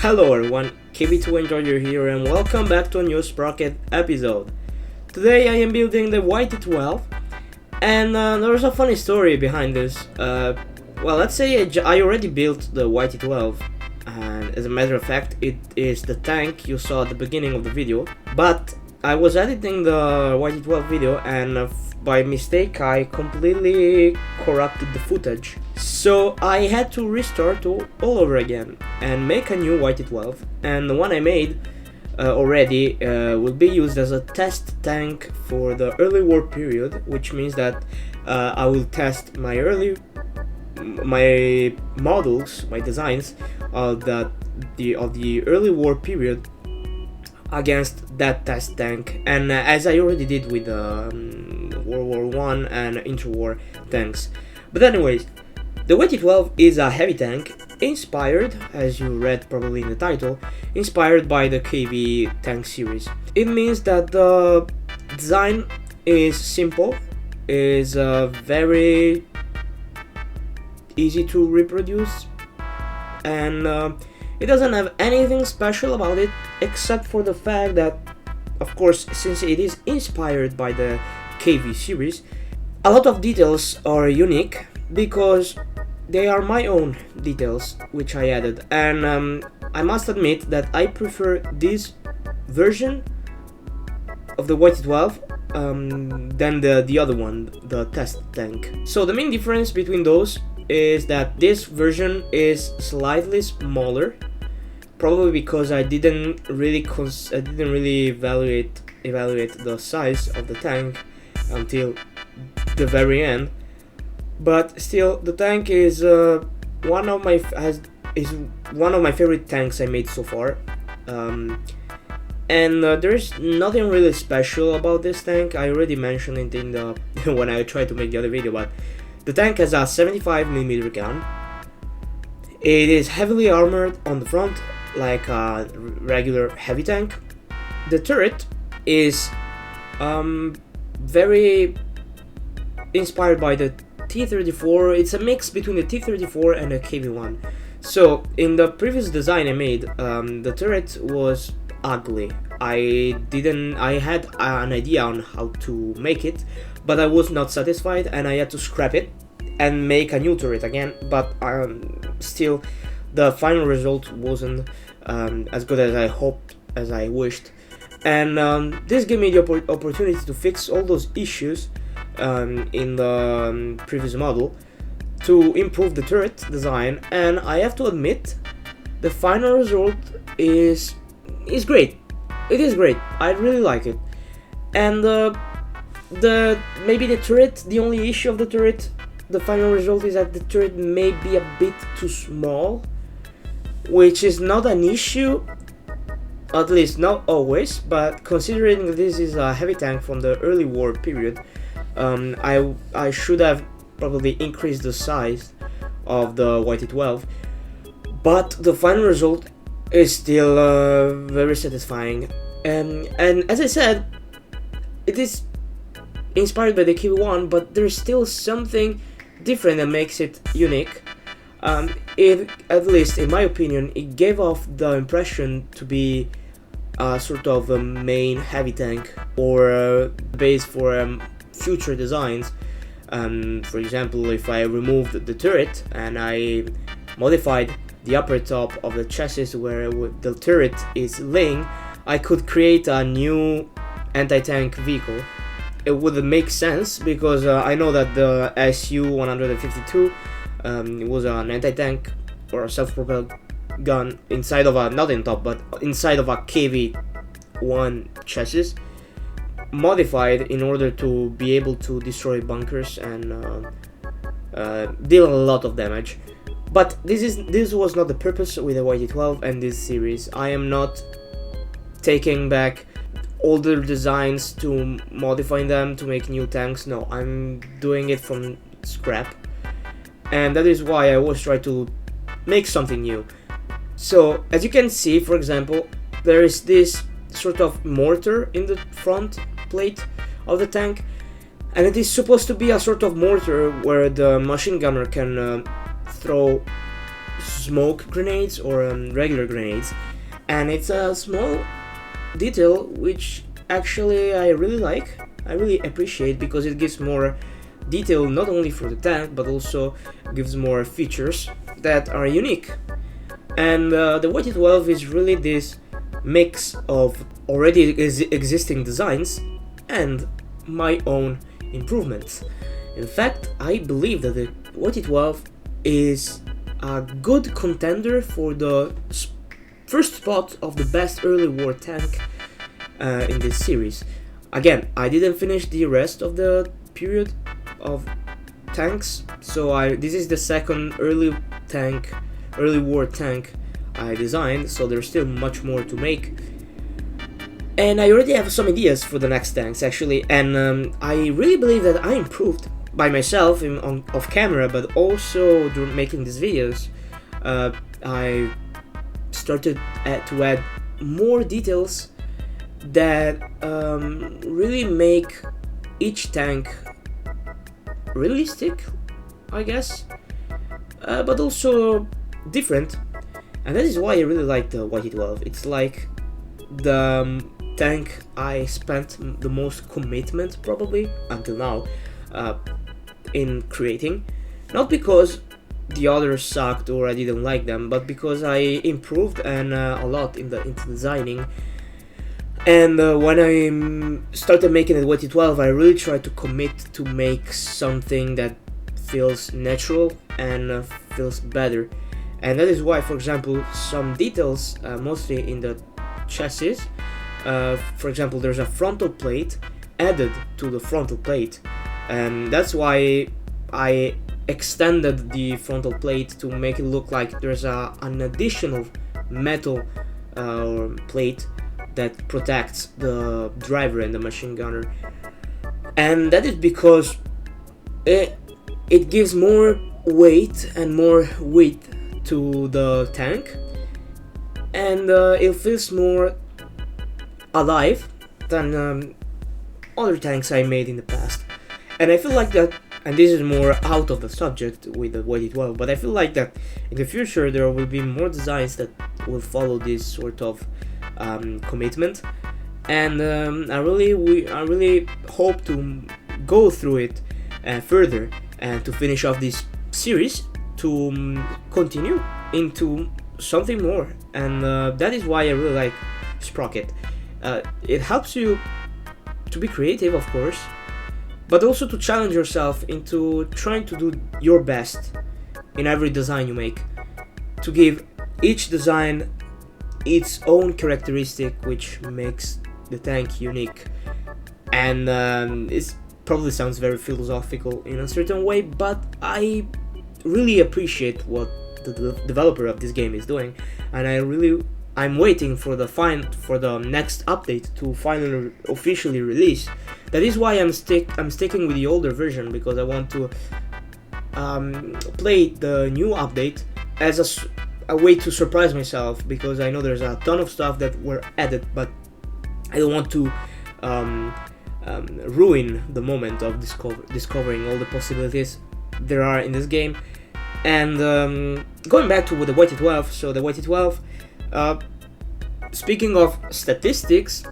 Hello everyone, KV-2 Enjoyer here and welcome back to a new Sprocket episode. Today I am building the YT12 and there's a funny story behind this. Let's say I already built the YT12 and as a matter of fact it is the tank you saw at the beginning of the video, but I was editing the YT12 video and by mistake I completely corrupted the footage. So I had to restart all over again and make a new YT12, and the one I made already will be used as a test tank for the early war period, which means that I will test my models, my designs of the early war period against that test tank, and as I already did with World War I and interwar tanks. But anyways, the YT12 is a heavy tank inspired, as you read probably in the title, inspired by the KV tank series. It means that the design is simple, is very easy to reproduce, and it doesn't have anything special about it except for the fact that, of course, since it is inspired by the KV series, a lot of details are unique because they are my own details which I added, and I must admit that I prefer this version of the YT12 than the other one, the test tank. So the main difference between those is that this version is slightly smaller, probably because I didn't really evaluate the size of the tank until the very end. But still, the tank is one of my favorite tanks I made so far, and there's nothing really special about this tank. I already mentioned it in the when I tried to make the other video, but the tank has a 75mm gun. It is heavily armored on the front, like a regular heavy tank. The turret is very inspired by the T-34. It's a mix between the T-34 and the KV-1. So in the previous design I made, the turret was ugly. I had an idea on how to make it, but I was not satisfied and I had to scrap it and make a new turret again. But still, the final result wasn't as good as I hoped, as I wished. And this gave me the opportunity to fix all those issues in the previous model to improve the turret design, and I have to admit the final result is great. It is great. I really like it. And maybe the turret, the only issue of the turret, the final result is that the turret may be a bit too small, which is not an issue, at least not always, but considering this is a heavy tank from the early war period, I should have probably increased the size of the YT12, but the final result is still very satisfying. And as I said, it is inspired by the KV-1, but there's still something different that makes it unique. At least in my opinion, it gave off the impression to be sort of a main heavy tank or a base for future designs. For example, if I removed the turret and I modified the upper top of the chassis where the turret is laying, I could create a new anti-tank vehicle. It would make sense because I know that the SU-152 was an anti-tank or a self-propelled gun inside of a, not in top, but inside of a KV-1 chassis, modified in order to be able to destroy bunkers and deal a lot of damage. But this was not the purpose with the YT12 and this series. I am not taking back older designs to modify them to make new tanks. No, I'm doing it from scrap, and that is why I always try to make something new. So as you can see, for example, there is this sort of mortar in the front plate of the tank, and it is supposed to be a sort of mortar where the machine gunner can throw smoke grenades or regular grenades, and it's a small detail which actually I really like, I really appreciate, because it gives more detail not only for the tank but also gives more features that are unique. And the YT12 is really this mix of already existing designs and my own improvements. In fact, I believe that the YT12 is a good contender for the first spot of the best early war tank in this series. Again, I didn't finish the rest of the period of tanks, so this is the second early war tank I designed, so there's still much more to make. And I already have some ideas for the next tanks actually, and I really believe that I improved by myself off camera, but also during making these videos. I started to add more details that really make each tank realistic, I guess, but also different. And that is why I really like the YT12. It's like the tank I spent the most commitment probably until now in creating, not because the others sucked or I didn't like them, but because I improved and a lot into designing. And when I started making the YT12, I really tried to commit to make something that feels natural and feels better. And that is why, for example, some details, mostly in the chassis, for example, there's a frontal plate added to the frontal plate, and that's why I extended the frontal plate to make it look like there's an additional metal plate that protects the driver and the machine gunner. And that is because it gives more weight and more width to the tank, and it feels more alive than other tanks I made in the past. And I feel like that, and this is more out of the subject with the YT12, but I feel like that in the future there will be more designs that will follow this sort of commitment, and I really hope to go through it further and to finish off this series, to continue into something more. And that is why I really like Sprocket. It helps you to be creative, of course, but also to challenge yourself into trying to do your best in every design you make, to give each design its own characteristic which makes the tank unique. And it probably sounds very philosophical in a certain way, but I really appreciate what the developer of this game is doing, and I'm waiting for the next update to finally officially release. That is why I'm sticking with the older version, because I want to play the new update as a way to surprise myself, because I know there's a ton of stuff that were added, but I don't want to ruin the moment of discovering all the possibilities there are in this game. And going back to the YT12, so the YT12, speaking of statistics,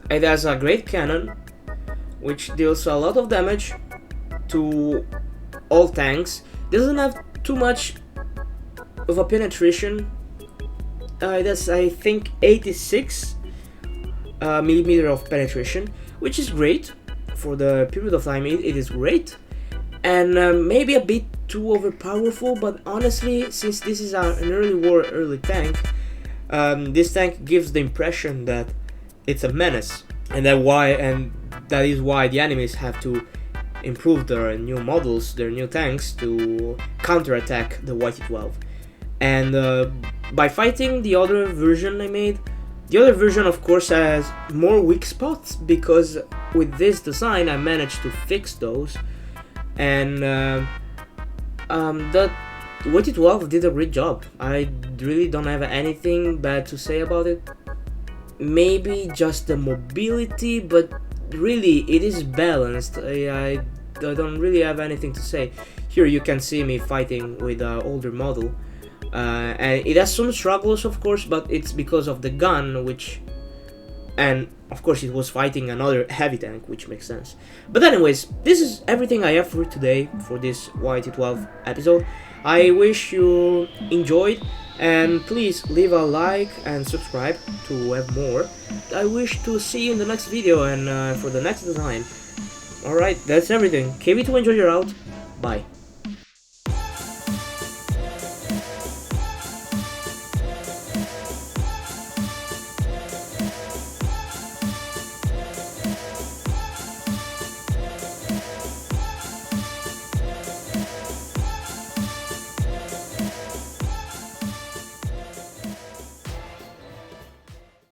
it has a great cannon which deals a lot of damage to all tanks. Doesn't have too much of a penetration. It has, I think, 86 millimeter of penetration, which is great for the period of time. It is great, and maybe a bit too overpowerful, but honestly, since this is an early tank, this tank gives the impression that it's a menace, and that is why the enemies have to improve their new models, their new tanks, to counterattack the YT12. And by fighting the other version I made, the other version of course has more weak spots, because with this design I managed to fix those, and the YT12 did a great job. I really don't have anything bad to say about it. Maybe just the mobility, but really it is balanced. I don't really have anything to say. Here you can see me fighting with an older model, And it has some struggles, of course, but it's because of the gun, and of course it was fighting another heavy tank, which makes sense. But anyways, this is everything I have for today for this YT12 episode. I wish you enjoyed, and please leave a like and subscribe to have more. I wish to see you in the next video and for the next design. Alright, that's everything. KV-2 enjoy your out. Bye.